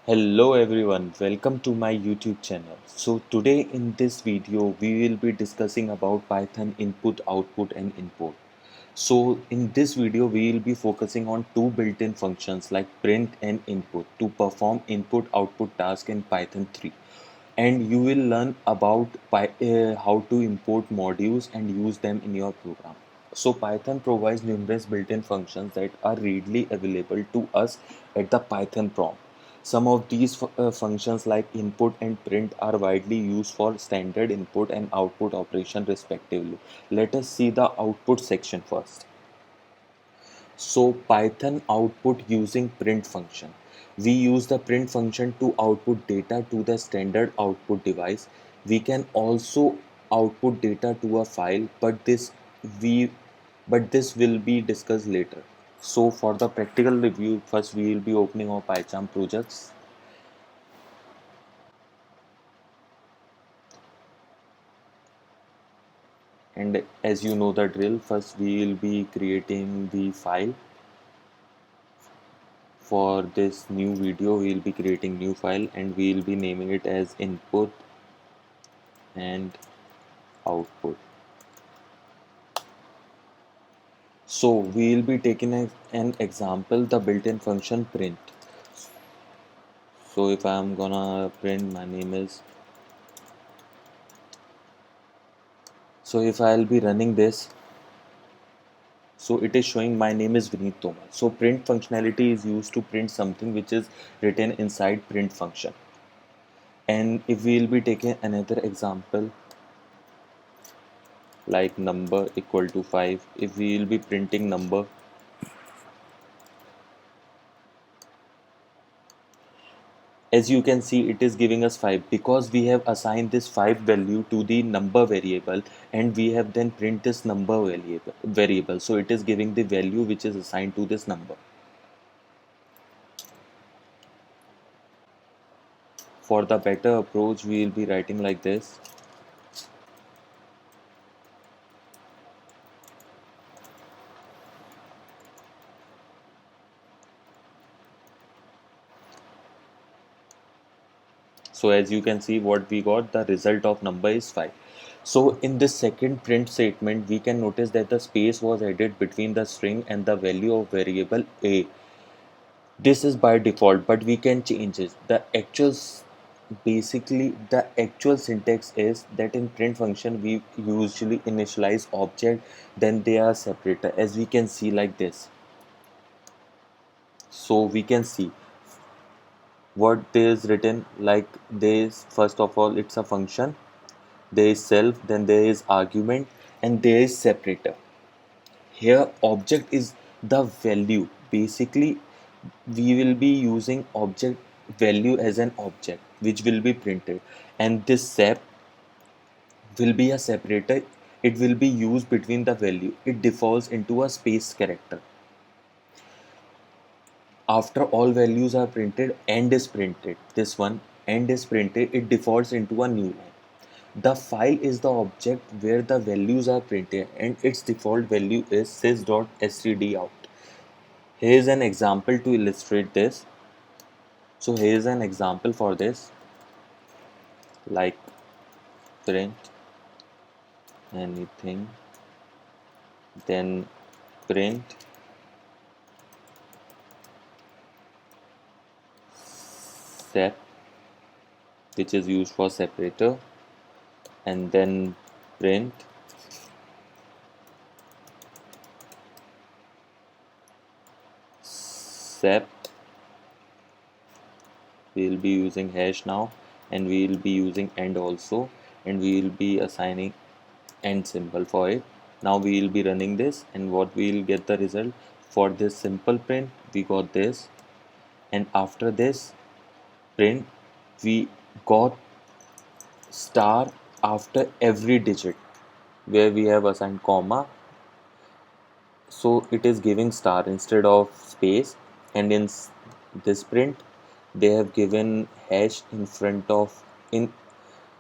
Hello everyone, welcome to my YouTube channel. So today in this video we will be discussing about Python input, output and import. So in this video we will be focusing on two built-in functions like print and input to perform input output task in Python 3. And you will learn about how to import modules and use them in your program. So Python provides numerous built-in functions that are readily available to us at the Python prompt. Some of these functions like input and print are widely used for standard input and output operation respectively. Let us see the output section first. So Python output using print function. We use the print function to output data to the standard output device. We can also output data to a file, we but this will be discussed later. So for the practical review, first we will be opening our PyCharm projects. And as you know the drill, first we will be creating the file. For this new video we will be creating new file and we will be naming it as input and output. So we will be taking an example, the built-in function print. So if I'm gonna print my name is, so if I'll be running this, so it is showing my name is Vineet Tomar. So print functionality is used to print something which is written inside print function. And if we will be taking another example like number equal to 5, if we will be printing number, as you can see it is giving us 5 because we have assigned this 5 value to the number variable and we have then print this number variable, so it is giving the value which is assigned to this number. For the better approach we will be writing like this. So as you can see what we got, the result of number is 5. So in this second print statement we can notice that the space was added between the string and the value of variable a. This is by default but we can change it. Basically the actual syntax is that in print function we usually initialize object, then they are separated as we can see like this. So we can see what there is written, like there is, first of all it's a function, there is self, then there is argument and there is separator. Here object is the value. Basically we will be using object value as an object which will be printed, and this sep will be a separator. It will be used between the value. It defaults into a space character. After all values are printed, end is printed. This one end is printed, it defaults into a new line. The file is the object where the values are printed and its default value is sys.stdout. Here is an example to illustrate this. So here is an example for this, like print anything, then print sep, which is used for separator, and then print sep. We will be using hash now, and we will be using end also, and we will be assigning end symbol for it. Now we will be running this, and what we will get the result for this simple print, we got this, and after this print we got star after every digit where we have assigned comma, so it is giving star instead of space. And in this print they have given hash in front of, in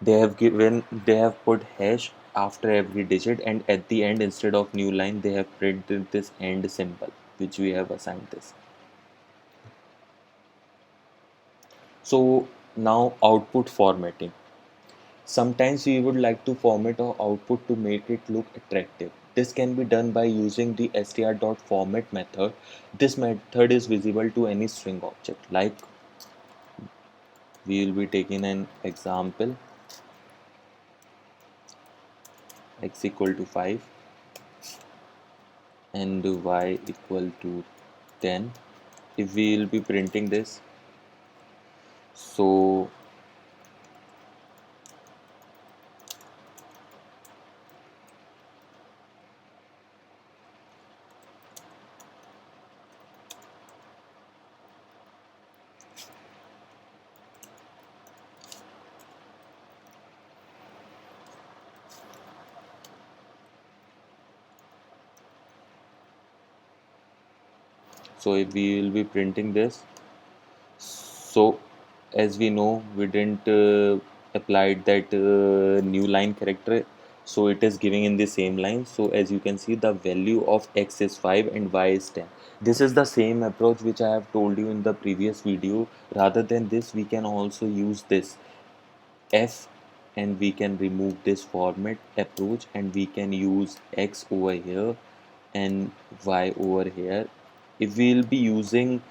they have put hash after every digit, and at the end instead of new line they have printed this end symbol which we have assigned this. So now output formatting. Sometimes we would like to format our output to make it look attractive. This can be done by using the str.format method. This method is visible to any string object. Like we will be taking an example, x equal to 5 and y equal to 10. If we will be printing this, so if we will be printing this, so as we know we didn't applied that new line character, so it is giving in the same line. So as you can see, the value of x is 5 and y is 10. This is the same approach which I have told you in the previous video. Rather than this, we can also use this f, and we can remove this format approach, and we can use x over here and y over here. If we will be using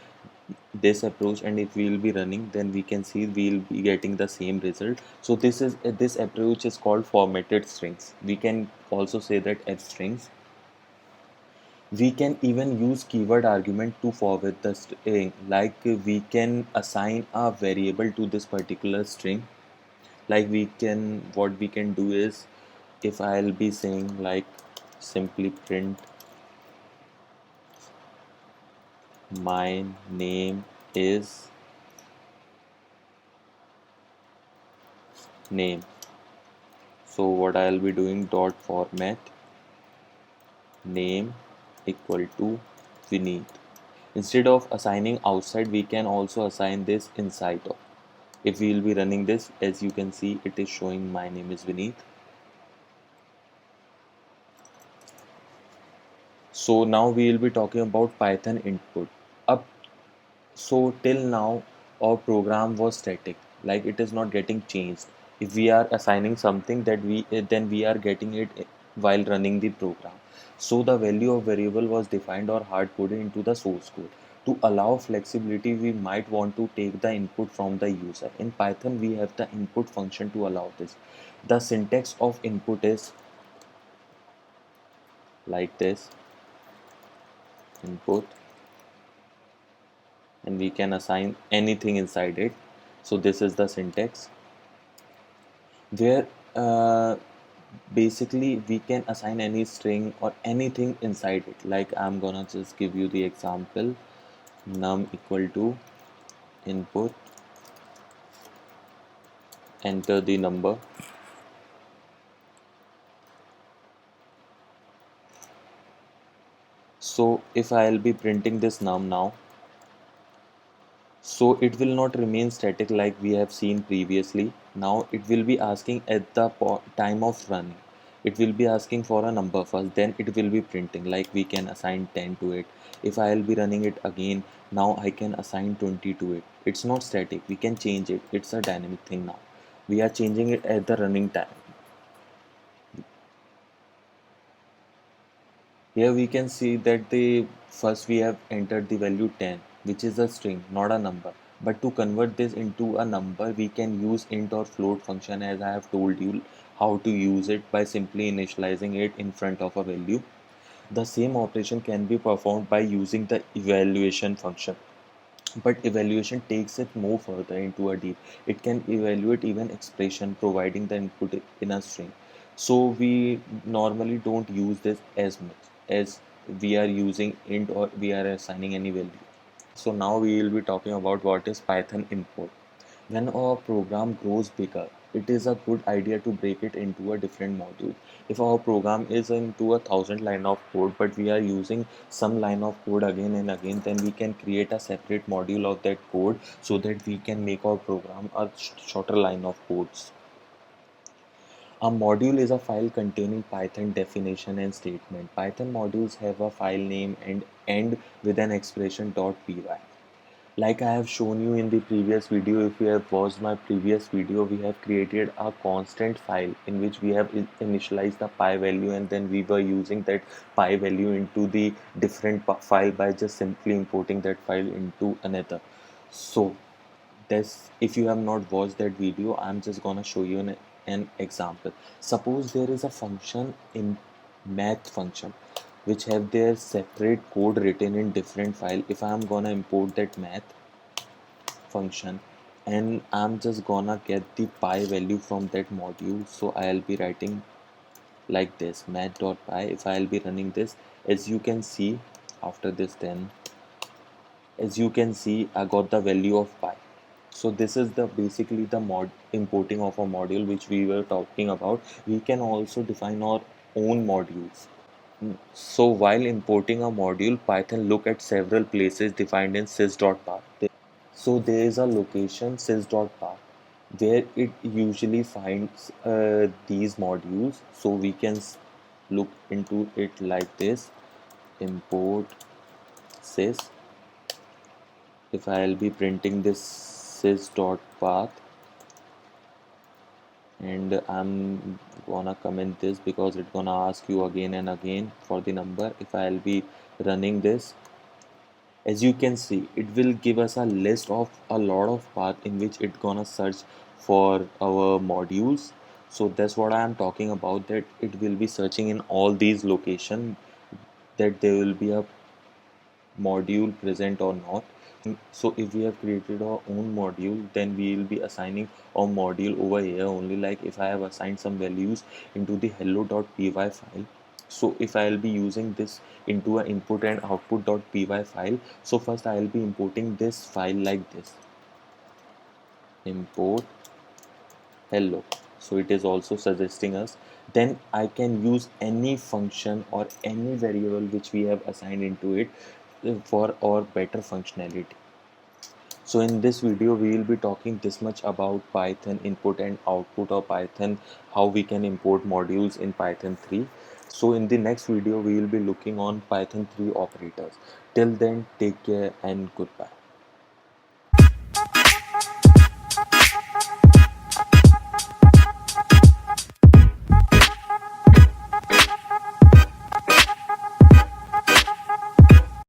this approach and if we will be running, then we can see we will be getting the same result. So this approach is called formatted strings. We can also say that f strings. We can even use keyword argument to forward the string, like we can assign a variable to this particular string. Like what we can do is, if I'll be saying like simply print my name is name, so what I'll be doing, dot format name equal to Vineet. Instead of assigning outside, we can also assign this inside of. If we will be running this, as you can see, it is showing my name is Vineet. So now we will be talking about Python input. Up So till now our program was static, like it is not getting changed. If we are assigning something that then we are getting it while running the program. So the value of variable was defined or hard coded into the source code. To allow flexibility, we might want to take the input from the user. In Python, we have the input function to allow this. The syntax of input is like this: input, and we can assign anything inside it. So this is the syntax where basically we can assign any string or anything inside it. Like I'm gonna just give you the example, num equal to input, enter the number. So if I'll be printing this num now, so it will not remain static like we have seen previously. Now it will be asking at the time of running, it will be asking for a number first, then it will be printing. Like we can assign 10 to it. If I'll be running it again, now I can assign 20 to it. It's not static, we can change it. It's a dynamic thing. Now we are changing it at the running time. Here we can see that the first we have entered the value 10, which is a string, not a number. But to convert this into a number, we can use int or float function, as I have told you how to use it, by simply initializing it in front of a value. The same operation can be performed by using the evaluation function. But evaluation takes it more further into a deep. It can evaluate even expression providing the input in a string. So we normally don't use this as much as we are using int or we are assigning any value. So now we will be talking about what is Python input. When our program grows bigger, it is a good idea to break it into a different module. If our program is into 1,000 line of code, but we are using some line of code again and again, then we can create a separate module of that code so that we can make our program a shorter line of codes. A module is a file containing Python definition and statement. Python modules have a file name and end with an expression .py. Like I have shown you in the previous video, if you have watched my previous video, we have created a constant file in which we have initialized the pi value, and then we were using that pi value into the different file by just simply importing that file into another. So this, if you have not watched that video, I'm just gonna show you an example. Suppose there is a function in math function which have their separate code written in different file. If I'm gonna import that math function, and I'm just gonna get the pi value from that module, so I'll be writing like this math.py. If I'll be running this, as you can see, after this, then as you can see, I got the value of pi. So this is the basically the mod importing of a module which we were talking about. We can also define our own modules. So while importing a module, Python look at several places defined in sys.path. So there is a location sys.path where it usually finds these modules. So we can look into it like this: import sys. If I'll be printing this sys.path, and I'm gonna comment this because it's gonna ask you again and again for the number. If I'll be running this, as you can see, it will give us a list of a lot of path in which it's gonna search for our modules. So that's what I am talking about, that it will be searching in all these locations, that there will be a module present or not. So if we have created our own module, then we will be assigning a module over here only. Like if I have assigned some values into the hello.py file, so if I'll be using this into an input and output.py file, so first I'll be importing this file like this: import hello. So it is also suggesting us, then I can use any function or any variable which we have assigned into it for our better functionality. So in this video we will be talking this much about Python input and output, or Python, how we can import modules in Python 3. So in the next video we will be looking on Python 3 operators. Till then, take care and goodbye.